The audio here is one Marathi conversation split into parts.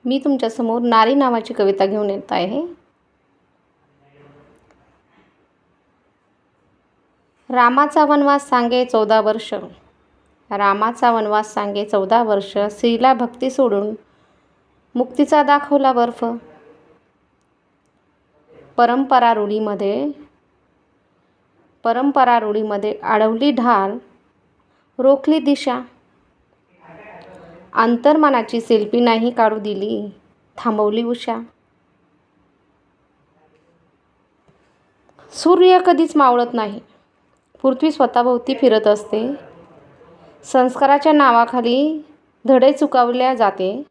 मी तुमच्यासमोर नारी नावाची कविता घेऊन येत आहे. रामाचा वनवास सांगे 14 वर्ष. रामाचा वनवास सांगे 14 वर्ष. स्त्रीला भक्ती सोडून मुक्तीचा दाखवला बर्फ. परंपरा रूढीमध्ये अडवली ढाल, रोखली दिशा. अंतर्मनाची सेल्फी नाही काढू दिली, थांबवली उषा. सूर्य कधीच मावळत नाही, पृथ्वी स्वतःभोवती फिरत असते. संस्काराच्या नावाखाली धडे चुकवल्या जाते.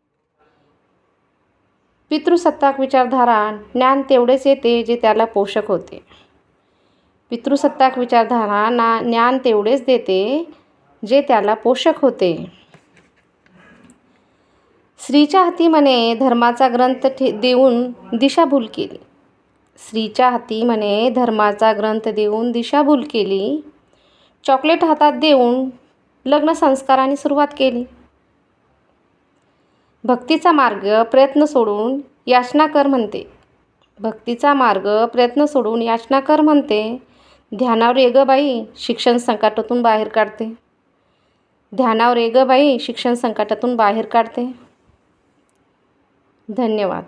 पितृसत्ताक विचारधारा ज्ञान तेवढेच येते जे त्याला पोषक होते. पितृसत्ताक विचारधारा ज्ञान तेवढेच देते जे त्याला पोषक होते. स्त्रीच्या हाती म्हणे धर्माचा ग्रंथ देऊन दिशाभूल केली. स्त्रीच्या हाती म्हणे धर्माचा ग्रंथ देऊन दिशाभूल केली. चॉकलेट हातात देऊन लग्न संस्कारांनी सुरुवात केली. भक्तीचा मार्ग प्रयत्न सोडून याचना कर म्हणते. भक्तीचा मार्ग प्रयत्न सोडून याचना कर म्हणते. ध्यानावर ये गं बाई, शिक्षण संकटातून बाहेर काढते. ध्यानावर ये गं बाई, शिक्षण संकटातून बाहेर काढते. धन्यवाद.